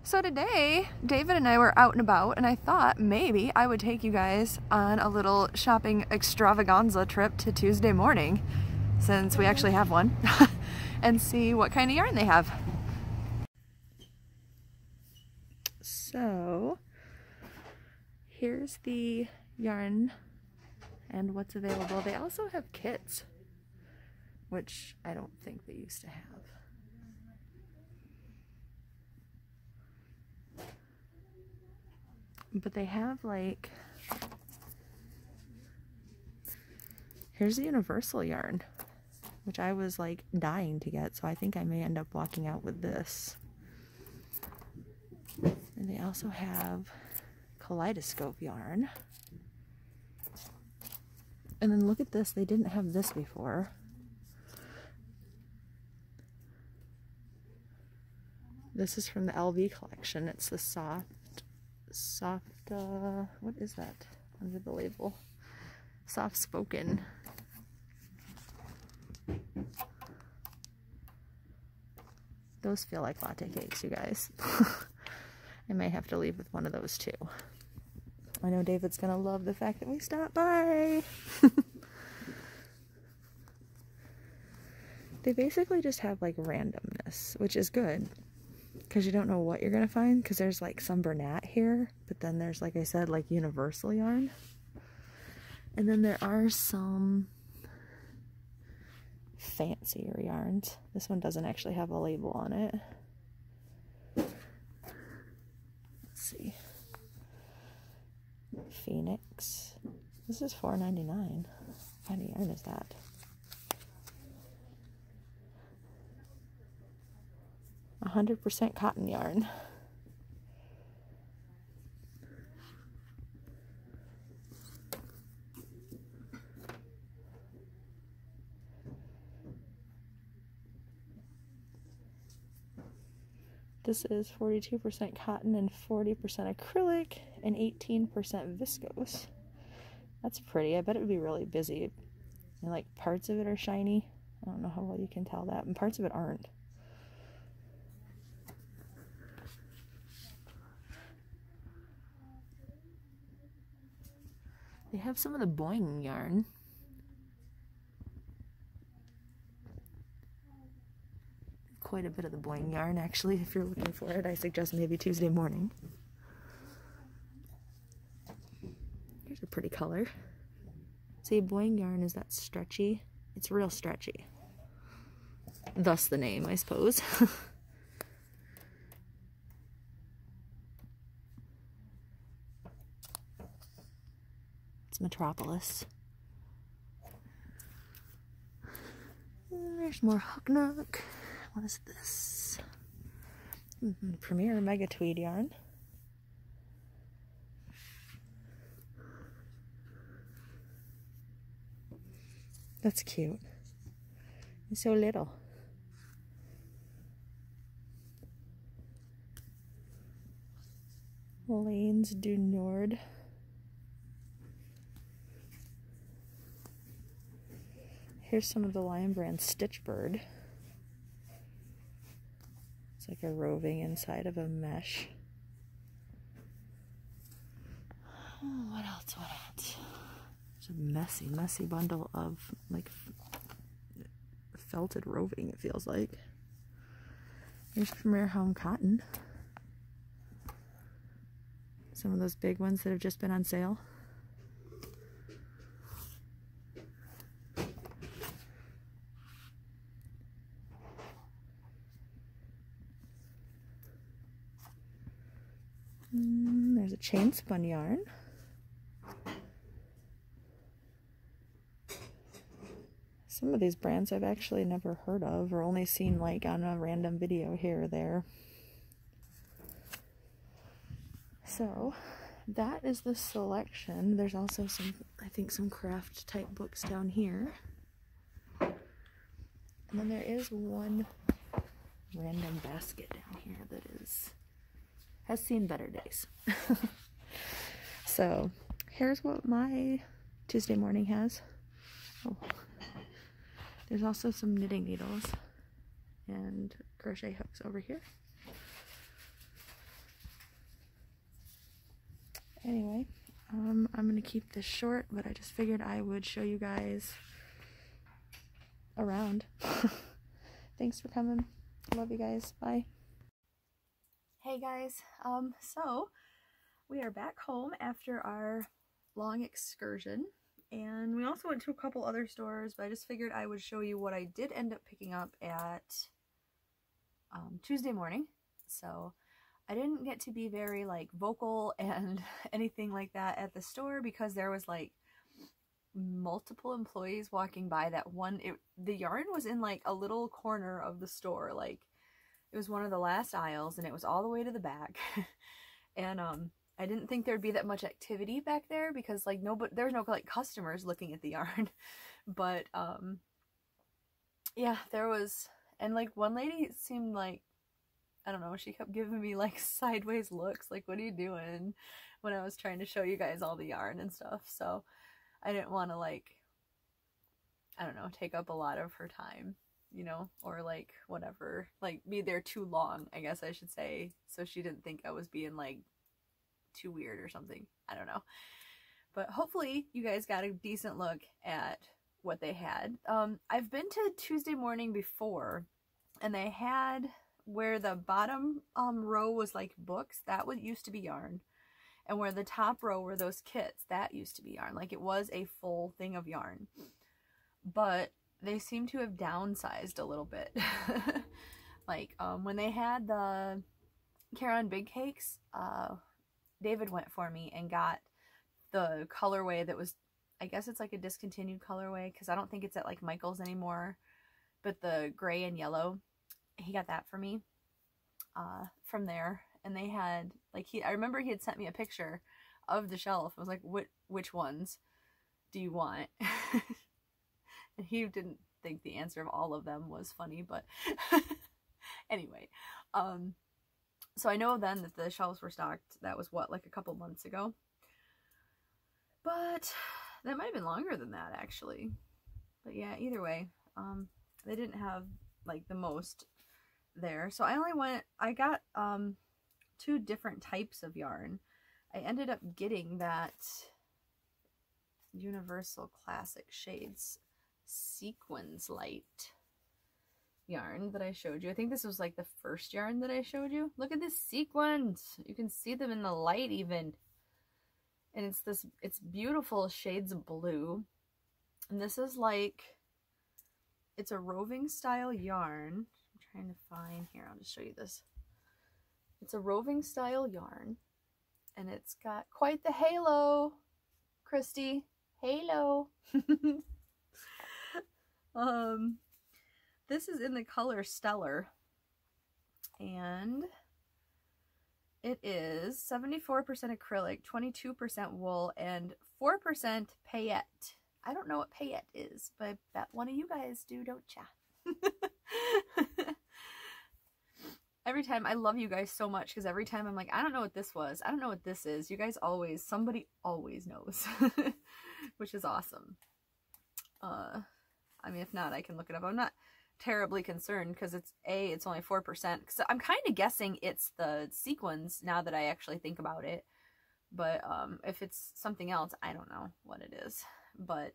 So today, David and I were out and about, and I thought maybe I would take you guys on a little shopping extravaganza trip to Tuesday Morning, since we actually have one, and see what kind of yarn they have. So, here's the yarn and what's available. They also have kits, which I don't think they used to have. But they have like, here's the universal yarn, which I was like dying to get, so I think I may end up walking out with this. And they also have Kaleidoscope Yarn. And then look at this, they didn't have this before. This is from the LV collection. It's the soft, what is that under the label? Soft spoken. Those feel like latte cakes, you guys. I may have to leave with one of those too. I know David's gonna love the fact that we stopped by. They basically just have like randomness, which is good, because you don't know what you're gonna find, because there's like some Bernat here, but then there's, like I said, like universal yarn. And then there are some fancier yarns. This one doesn't actually have a label on it. Let's see. Phoenix. This is $4.99. What kind of yarn is that? %100% cotton yarn. This is 42% cotton and 40% acrylic and 18% viscose. That's pretty. I bet it would be really busy. And like parts of it are shiny. I don't know how well you can tell that. And parts of it aren't. They have some of the boing yarn. Quite a bit of the boing yarn, actually. If you're looking for it, I suggest maybe Tuesday Morning. Here's a pretty color. See, boing yarn is that stretchy. It's real stretchy. Thus the name, I suppose. It's Metropolis. There's more hook nook. What is this? Premier Mega Tweed yarn. That's cute. It's so little. Lanes du Nord. Here's some of the Lion Brand Stitch Bird. It's like a roving inside of a mesh. Oh, what else? What else? It's a messy bundle of like felted roving, it feels like. Here's Premier Home Cotton. Some of those big ones that have just been on sale. There's a chain spun yarn. Some of these brands I've actually never heard of or only seen like on a random video here or there. So that is the selection. There's also some, I think, some craft type books down here. And then there is one random basket down here that has seen better days. So here's what my Tuesday Morning has. Oh, there's also some knitting needles and crochet hooks over here. Anyway, I'm gonna keep this short, but I just figured I would show you guys around. Thanks for coming. Love you guys. Bye. Hey guys, so we are back home after our long excursion, and we also went to a couple other stores, but I just figured I would show you what I did end up picking up at Tuesday morning. So I didn't get to be very like vocal and anything like that at the store because there was like multiple employees walking by. The yarn was in like a little corner of the store, like it was one of the last aisles and it was all the way to the back. And I didn't think there'd be that much activity back there because like there's no like customers looking at the yarn. But yeah, there was, and like one lady seemed like, I don't know, she kept giving me like sideways looks, like, what are you doing, when I was trying to show you guys all the yarn and stuff. So I didn't want to like, I don't know, take up a lot of her time, you know, or like whatever, like be there too long, I guess I should say, so she didn't think I was being like too weird or something. I don't know. But hopefully you guys got a decent look at what they had. I've been to Tuesday morning before, and they had where the bottom row was like books, that used to be yarn. And where the top row were those kits, that used to be yarn. Like it was a full thing of yarn. But they seem to have downsized a little bit. Like when they had the Caron Big Cakes, David went for me and got the colorway that was, I guess it's like a discontinued colorway because I don't think it's at like Michael's anymore, but the gray and yellow, he got that for me from there. And they had like, I remember he had sent me a picture of the shelf. I was like, which ones do you want? And he didn't think the answer of all of them was funny, but anyway, so I know then that the shelves were stocked. That was what, like a couple months ago, but that might have been longer than that actually. But yeah, either way, they didn't have like the most there. So I got 2 different types of yarn. I ended up getting that Universal Classic Shades Sequins light yarn that I showed you. I think this was like the first yarn that I showed you. Look at this sequins. You can see them in the light even. And it's beautiful shades of blue. And this is like, it's a roving style yarn. I'm trying to find here. I'll just show you this. It's a roving style yarn. And it's got quite the halo, Christy. Halo. This is in the color Stellar, and it is 74% acrylic, 22% wool, and 4% payette. I don't know what payette is, but I bet one of you guys do, don't ya? Every time, I love you guys so much, because every time I'm like, I don't know what this was, I don't know what this is, you guys always, somebody always knows, which is awesome. I mean, if not, I can look it up. I'm not terribly concerned because it's only 4%. Because I'm kind of guessing it's the sequins now that I actually think about it. But if it's something else, I don't know what it is. But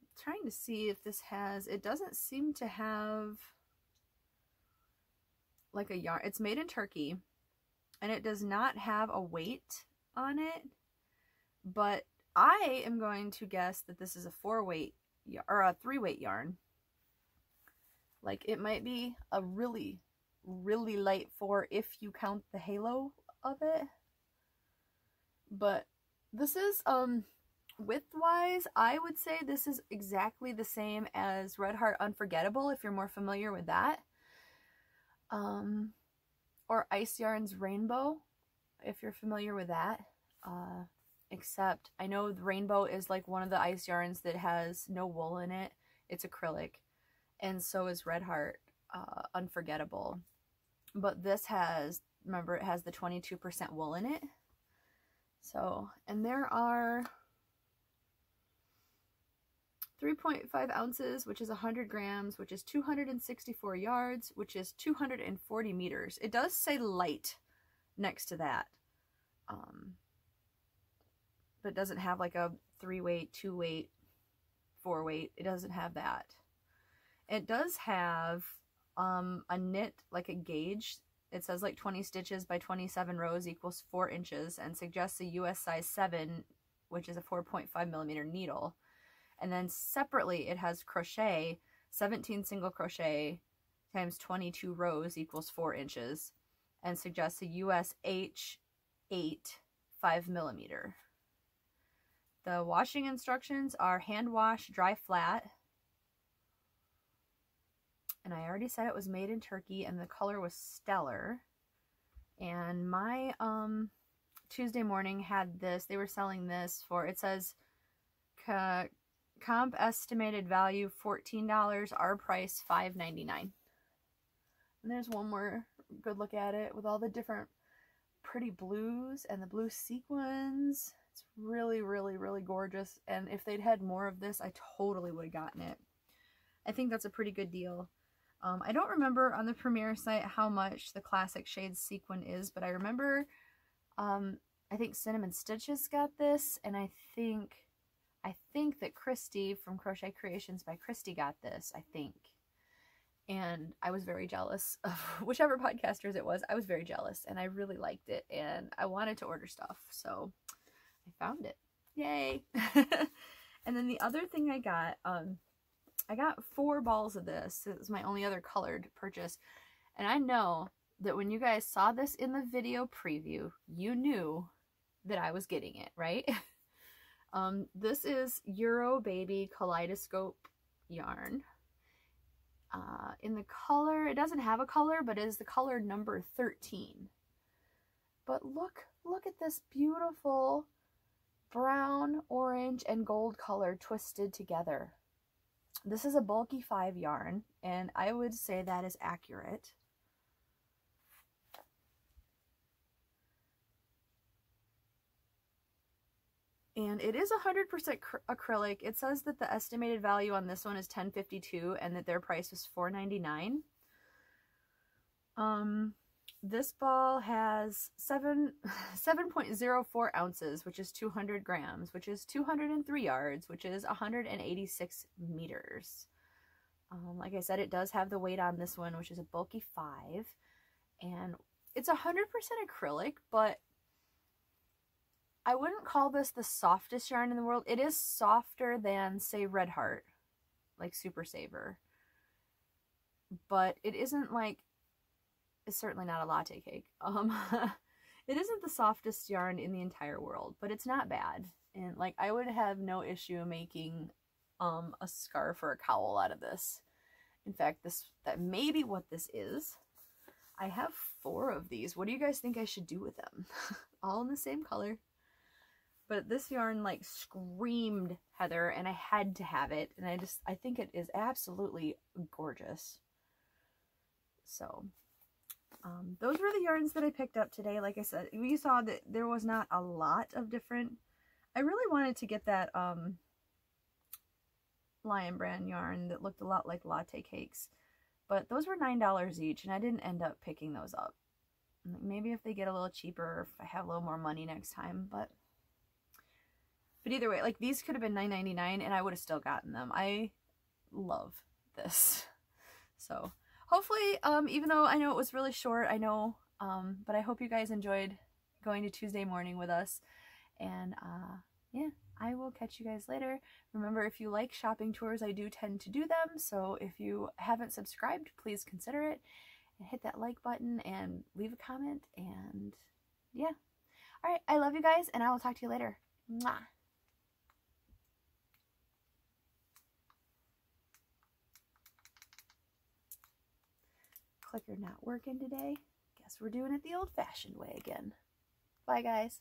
I'm trying to see if this has, it doesn't seem to have like a yarn. It's made in Turkey, and it does not have a weight on it. But I am going to guess that this is a 4-weight or a 3-weight yarn. Like it might be a really, really light 4 if you count the halo of it. But this is, width-wise, I would say this is exactly the same as Red Heart Unforgettable, if you're more familiar with that. Or Ice Yarns Rainbow, if you're familiar with that. Except I know the Rainbow is like one of the ice yarns that has no wool in it. It's acrylic. And so is Red Heart Unforgettable. But this has, remember, it has the 22% wool in it. So, and there are 3.5 ounces, which is 100 grams, which is 264 yards, which is 240 meters. It does say light next to that. but it doesn't have like a 3-weight, 2-weight, 4-weight. It doesn't have that. It does have a knit, like a gauge. It says like 20 stitches by 27 rows equals 4 inches and suggests a US size 7, which is a 4.5 millimeter needle. And then separately it has crochet, 17 single crochet times 22 rows equals 4 inches and suggests a US H8 5 millimeter. The washing instructions are hand wash, dry flat. And I already said it was made in Turkey and the color was stellar. And my Tuesday morning had this. They were selling this for, it says comp estimated value $14, our price $5.99. And there's one more good look at it with all the different pretty blues and the blue sequins. It's really, really, really gorgeous. And if they'd had more of this, I totally would have gotten it. I think that's a pretty good deal. I don't remember on the Premiere site how much the Classic Shades sequin is, but I remember, I think Cinnamon Stitches got this, and I think that Christy from Crochet Creations by Christy got this, I think. And I was very jealous of whichever podcasters it was. I was very jealous, and I really liked it, and I wanted to order stuff, so I found it. Yay! And then the other thing I got 4 balls of this. It was my only other colored purchase. And I know that when you guys saw this in the video preview, you knew that I was getting it, right? This is Euro Baby Kaleidoscope Yarn. In the color, it doesn't have a color, but it is the color number 13. But look at this beautiful brown, orange, and gold color twisted together. This is a bulky 5 yarn, and I would say that is accurate. And it is 100% acrylic. It says that the estimated value on this one is $10.52 and that their price was $4.99. This ball has 7.04 ounces, which is 200 grams, which is 203 yards, which is 186 meters. Like I said, it does have the weight on this one, which is a bulky 5. And it's 100% acrylic, but I wouldn't call this the softest yarn in the world. It is softer than, say, Red Heart, like Super Saver. But it isn't like, it's certainly not a latte cake. It isn't the softest yarn in the entire world, but it's not bad. And like, I would have no issue making a scarf or a cowl out of this. In fact, that may be what this is. I have 4 of these. What do you guys think I should do with them? All in the same color. But this yarn like screamed Heather, and I had to have it. And I think it is absolutely gorgeous. So those were the yarns that I picked up today. Like I said, you saw that there was not a lot of different. I really wanted to get that Lion Brand yarn that looked a lot like latte cakes, but those were $9 each, and I didn't end up picking those up. Maybe if they get a little cheaper, or if I have a little more money next time. But either way, like, these could have been $9.99 and I would have still gotten them. I love this. So hopefully, even though I know it was really short, I know, but I hope you guys enjoyed going to Tuesday morning with us. And yeah, I will catch you guys later. Remember, if you like shopping tours, I do tend to do them. So if you haven't subscribed, please consider it and hit that like button and leave a comment. And yeah. All right. I love you guys, and I will talk to you later. Mwah. Clicker not working today. Guess we're doing it the old-fashioned way again. Bye, guys.